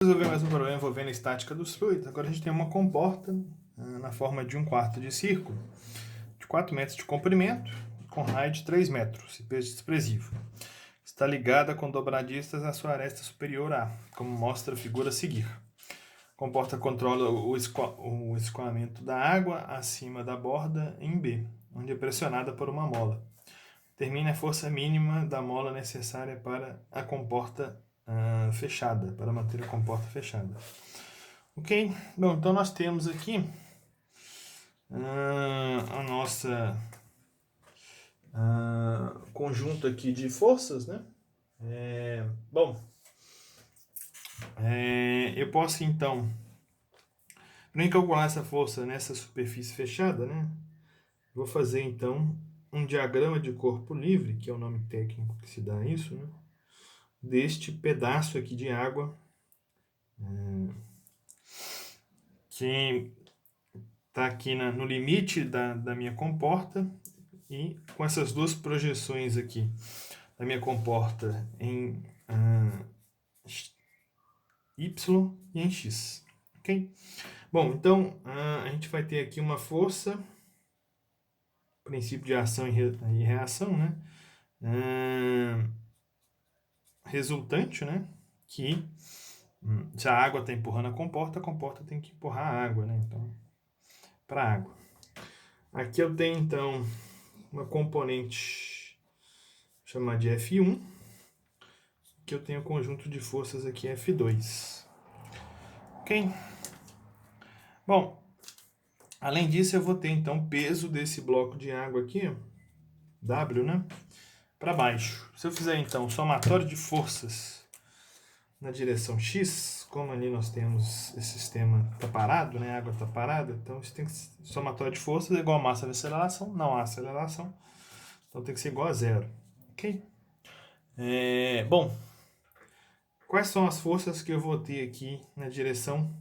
Resolver mais um problema envolvendo a estática dos fluidos. Agora a gente tem uma comporta na forma de um quarto de círculo, de 4 metros de comprimento, com raio de 3 metros e peso desprezível. Está ligada com dobradistas à sua aresta superior A, como mostra a figura a seguir. A comporta controla o escoamento da água acima da borda em B, onde é pressionada por uma mola. Determine a força mínima da mola necessária para a comporta fechada, para manter a comporta fechada. Ok? Bom, então nós temos aqui a nossa conjunto aqui de forças, né? Eu posso então, para calcular essa força nessa superfície fechada, né? Vou fazer então um diagrama de corpo livre, que é o nome técnico que se dá a isso, né? Deste pedaço aqui de água que está aqui no limite da minha comporta e com essas duas projeções aqui da minha comporta em Y e em X. Ok? Bom, então a gente vai ter aqui uma força, princípio de ação e reação, né? Resultante, né? Que se a água está empurrando a comporta tem que empurrar a água, né? Então, para a água. Aqui eu tenho então uma componente chamada de F1, que eu tenho o conjunto de forças aqui F2. Ok? Bom, além disso eu vou ter então o peso desse bloco de água aqui, ó, W, né? Para baixo. Se eu fizer então o somatório de forças na direção X, como ali nós temos esse sistema tá parado, né? A água está parada, então isso tem que ser, somatório de forças é igual a massa vezes aceleração, não há aceleração, então tem que ser igual a zero. Ok? Bom, quais são as forças que eu vou ter aqui na direção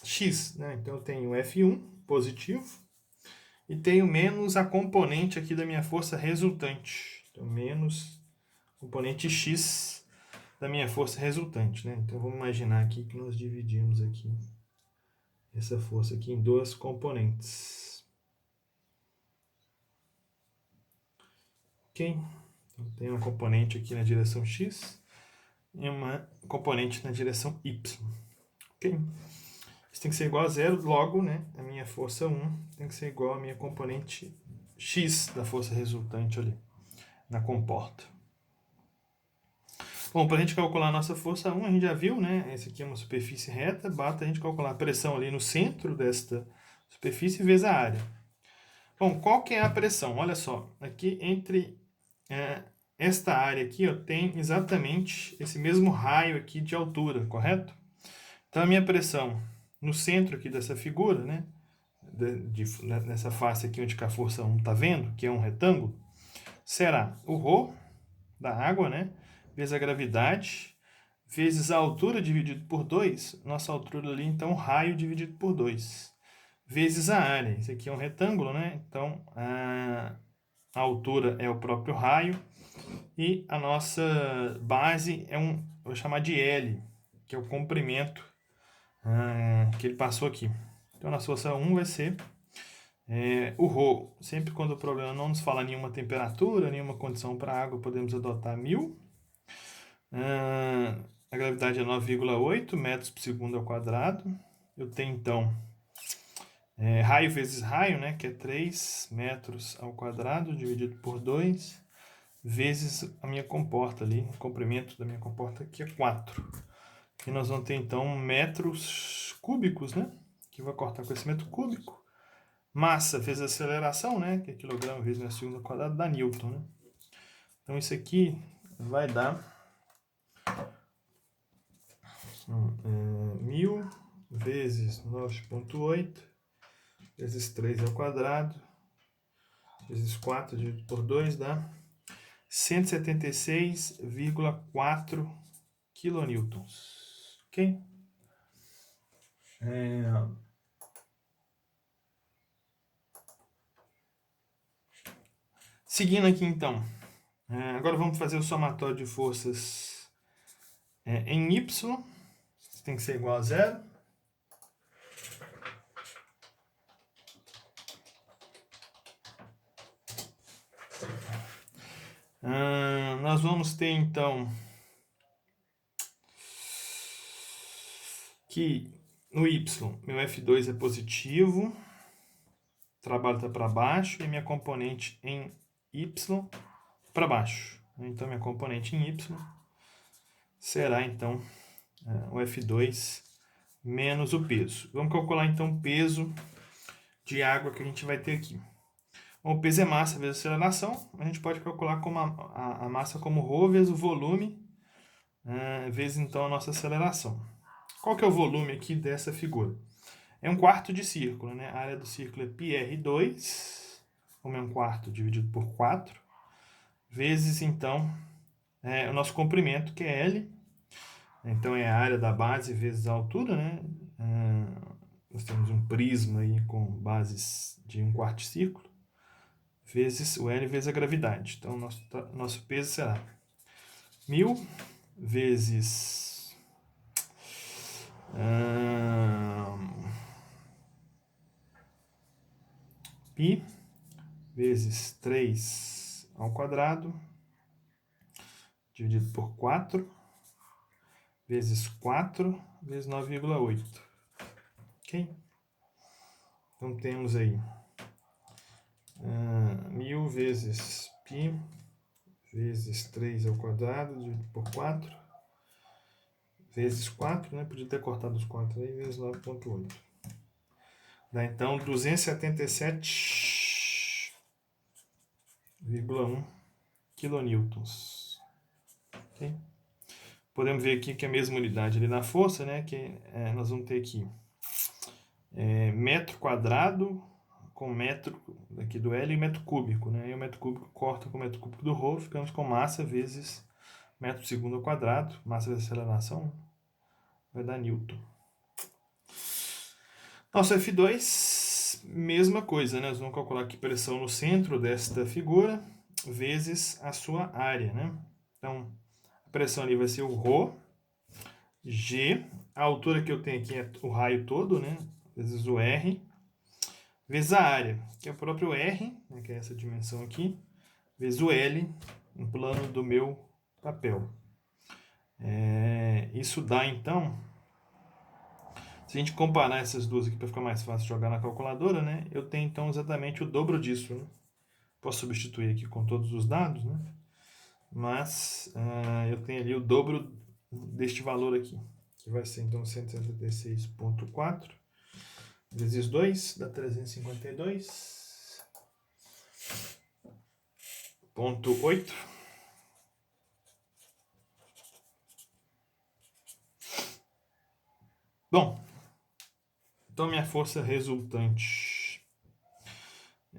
X, né? Então eu tenho F1 positivo e tenho menos a componente aqui da minha força resultante. Então menos componente X da minha força resultante, né? Então vamos imaginar aqui que nós dividimos aqui essa força aqui em duas componentes. Ok? Então tem uma componente aqui na direção X e uma componente na direção Y. Ok? Isso tem que ser igual a zero, logo, né, a minha força 1 tem que ser igual a minha componente X da força resultante ali, na comporta. Bom, para a gente calcular a nossa força 1, a gente já viu, né, essa aqui é uma superfície reta, basta a gente calcular a pressão ali no centro desta superfície vezes a área. Bom, qual que é a pressão? Olha só, aqui entre esta área aqui, ó, tem exatamente esse mesmo raio aqui de altura, correto? Então a minha pressão no centro aqui dessa figura, né, nessa face aqui onde a força 1 está vendo, que é um retângulo, será o ρ da água, né, vezes a gravidade, vezes a altura dividido por 2, nossa altura ali, então, raio dividido por 2, vezes a área. Isso aqui é um retângulo, né, então a altura é o próprio raio e a nossa base é vou chamar de L, que é o comprimento que ele passou aqui. Então, na força 1 vai ser o ρ. Sempre quando o problema não nos fala nenhuma temperatura, nenhuma condição para a água, podemos adotar 1000. A gravidade é 9,8 metros por segundo ao quadrado. Eu tenho, então, raio vezes raio, né, que é 3 metros ao quadrado, dividido por 2, vezes a minha comporta ali, o comprimento da minha comporta aqui é 4. E nós vamos ter, então, metros cúbicos, né? Que vai cortar com esse metro cúbico. Massa vezes aceleração, né? Que é quilograma vezes metro segundo ao quadrado, dá Newton, né? Então, isso aqui vai dar 1000 vezes 9,8 vezes 3 ao quadrado vezes 4 dividido por 2 dá 176,4 kilonewtons. Ok? Seguindo aqui então, agora vamos fazer o somatório de forças Em y, tem que ser igual a 0. Nós vamos ter, então, que no y, meu F2 é positivo, o trabalho está para baixo, e minha componente em y para baixo. Então, minha componente em y será, então, o F2 menos o peso. Vamos calcular, então, o peso de água que a gente vai ter aqui. Bom, o peso é massa vezes aceleração. A gente pode calcular como a massa como ρ vezes o volume, vezes, então, a nossa aceleração. Qual que é o volume aqui dessa figura? É 1/4 de círculo, né? A área do círculo é πr2, como é 1/4 dividido por 4, vezes, então, o nosso comprimento, que é L. Então, é a área da base vezes a altura, né? Nós temos um prisma aí com bases de 1/4 de círculo, vezes o L vezes a gravidade. Então, nosso peso será 1000 vezes π vezes 3 ao quadrado, dividido por 4, vezes 4, vezes 9,8. Ok? Então, temos aí 1000 vezes π vezes 3 ao quadrado, dividido por 4, vezes 4, né? Podia ter cortado os 4 aí, vezes 9,8. Dá, então, 277,1 kilonewtons. Okay? Podemos ver aqui que a mesma unidade ali na força, né? Que nós vamos ter aqui metro quadrado com metro aqui do L e metro cúbico, né? E o metro cúbico corta com o metro cúbico do ρ, ficamos com massa vezes metro por segundo ao quadrado, massa vezes aceleração, vai dar newton. Nosso F2, mesma coisa, né? Nós vamos calcular aqui pressão no centro desta figura, vezes a sua área, né? Então, a pressão ali vai ser o ρ, G, a altura que eu tenho aqui é o raio todo, né? Vezes o R, vezes a área, que é o próprio R, né? Que é essa dimensão aqui, vezes o L, no plano do meu papel. Isso dá, então, se a gente comparar essas duas aqui para ficar mais fácil jogar na calculadora, né? Eu tenho, então, exatamente o dobro disso, né? Posso substituir aqui com todos os dados, né? Mas eu tenho ali o dobro deste valor aqui, que vai ser, então, 176,4 vezes 2, dá 352,8. Bom, então minha força resultante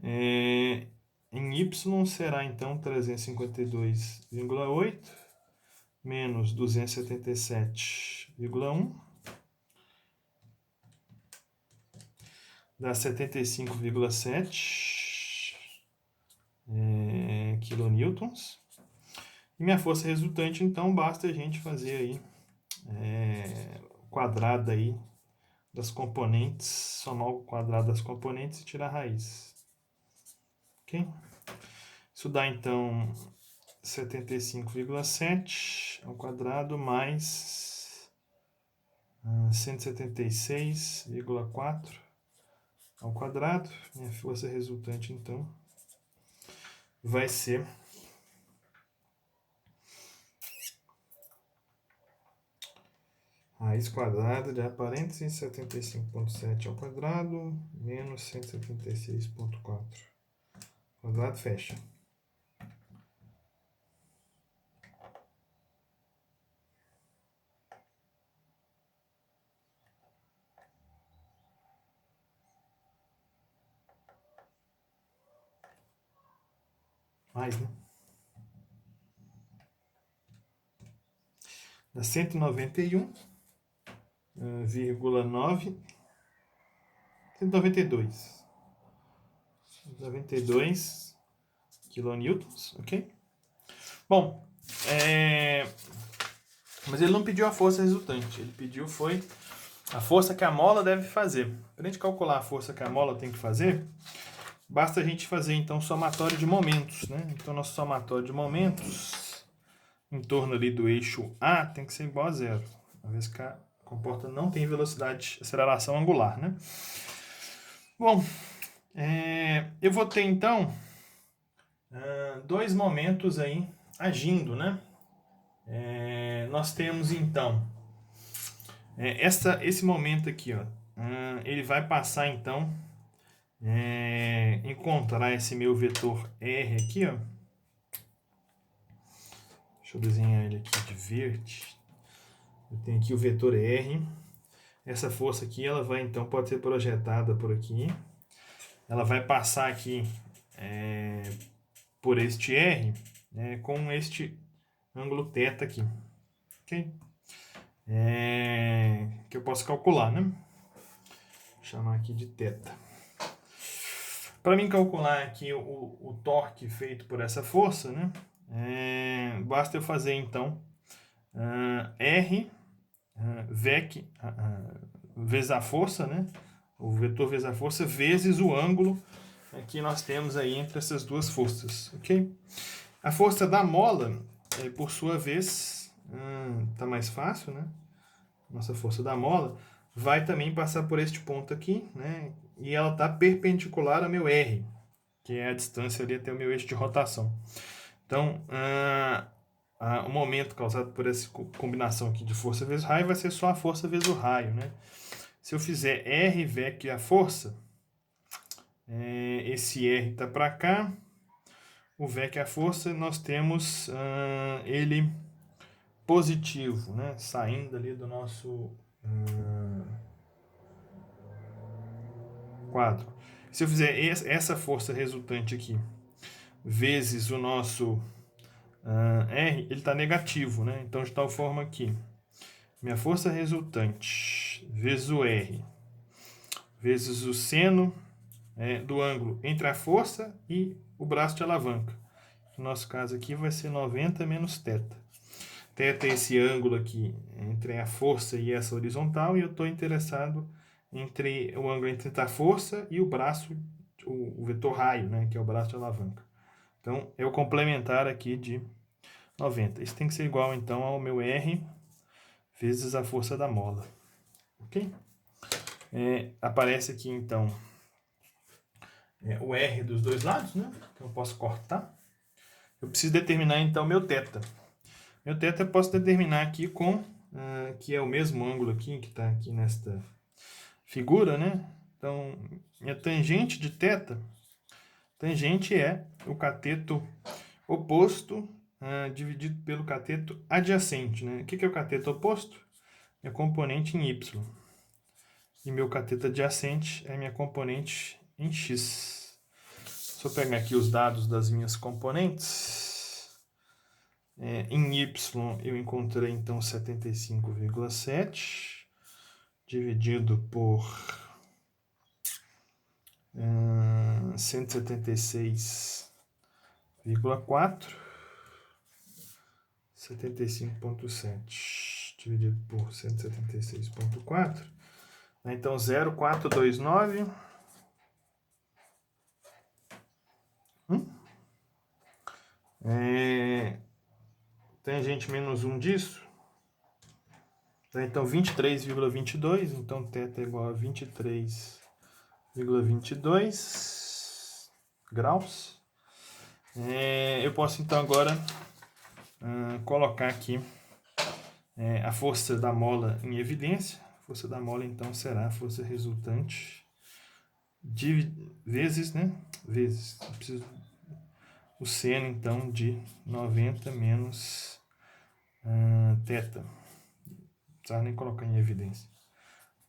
em Y será, então, 352,8 menos 277,1 dá 75,7 kilonewtons. E minha força resultante, então, basta a gente fazer aí o quadrado aí das componentes, somar o quadrado das componentes e tirar a raiz. Ok? Isso dá, então, 75,7 ao quadrado mais 176,4 ao quadrado. Minha força resultante, então, vai ser raiz quadrada de parênteses 75,7 ao quadrado menos 176,4. Quadrado fecha. Mais, né? Dá 191,9. 192 kilonewtons, ok? Bom, Mas ele não pediu a força resultante, ele pediu foi a força que a mola deve fazer. Para a gente calcular a força que a mola tem que fazer, basta a gente fazer então o somatório de momentos, né? Então nosso somatório de momentos em torno ali do eixo A tem que ser igual a zero, uma vez que a comporta não tem velocidade de aceleração angular, né? Bom, eu vou ter então dois momentos aí agindo, né? Nós temos então esse momento aqui, ó, ele vai passar então encontrar esse meu vetor R aqui, ó. Deixa eu desenhar ele aqui de verde. Eu tenho aqui o vetor R. Essa força aqui, ela vai então, pode ser projetada por aqui. Ela vai passar aqui por este R, com este ângulo θ aqui. Ok? Que eu posso calcular, né? Vou chamar aqui de θ. Para mim calcular aqui o torque feito por essa força, né? Basta eu fazer então R VEC vezes a força, né? O vetor vezes a força vezes o ângulo que nós temos aí entre essas duas forças, ok? A força da mola, por sua vez, tá mais fácil, né? Nossa força da mola vai também passar por este ponto aqui, né? E ela está perpendicular ao meu R, que é a distância ali até o meu eixo de rotação. Então, o momento causado por essa combinação aqui de força vezes raio vai ser só a força vezes o raio, né? Se eu fizer R VEC a força, esse R está para cá, o VEC a força, nós temos ele positivo, né? Saindo ali do nosso quadro. Se eu fizer essa força resultante aqui vezes o nosso R, ele está negativo, né? Então, de tal forma que minha força resultante vezes o R vezes o seno do ângulo entre a força e o braço de alavanca. No nosso caso aqui vai ser 90 menos θ. θ é esse ângulo aqui entre a força e essa horizontal, e eu estou interessado entre o ângulo entre a força e o braço, o vetor raio, né, que é o braço de alavanca. Então, é o complementar aqui de 90. Isso tem que ser igual, então, ao meu R vezes a força da mola. Ok? Aparece aqui, então, o R dos dois lados, né? Que eu posso cortar. Eu preciso determinar, então, meu θ. Meu θ eu posso determinar aqui com, que é o mesmo ângulo aqui, que está aqui nesta figura, né? Então, minha tangente de θ, tangente é o cateto oposto dividido pelo cateto adjacente, né? O que é o cateto oposto? É componente em y. E meu cateto adjacente é minha componente em x. Se eu pegar aqui os dados das minhas componentes, em y eu encontrei então 75,7 dividido por 176,4, 75,7 dividido por 176,4, então 0,429 tangente menos 1 disso, então 23,22, então θ é igual a 23,22 graus. Eu posso então agora colocar aqui a força da mola em evidência. A força da mola então será a força resultante vezes, né? Vezes. Eu preciso o seno então de 90 menos θ. Não precisa nem colocar em evidência.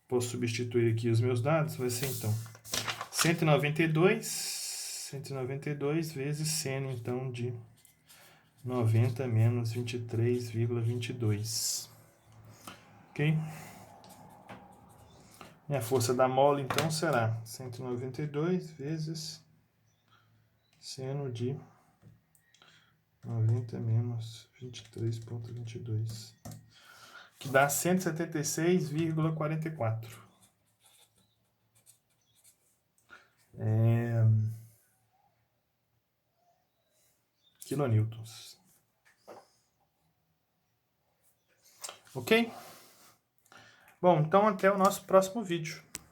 Posso substituir aqui os meus dados, vai ser então 192 vezes seno então de 90 menos 23,22. Ok? Minha força da mola então será 192 vezes seno de 90 menos 23,22. que dá 176,44. Quilonewtons. Ok? Bom, então até o nosso próximo vídeo.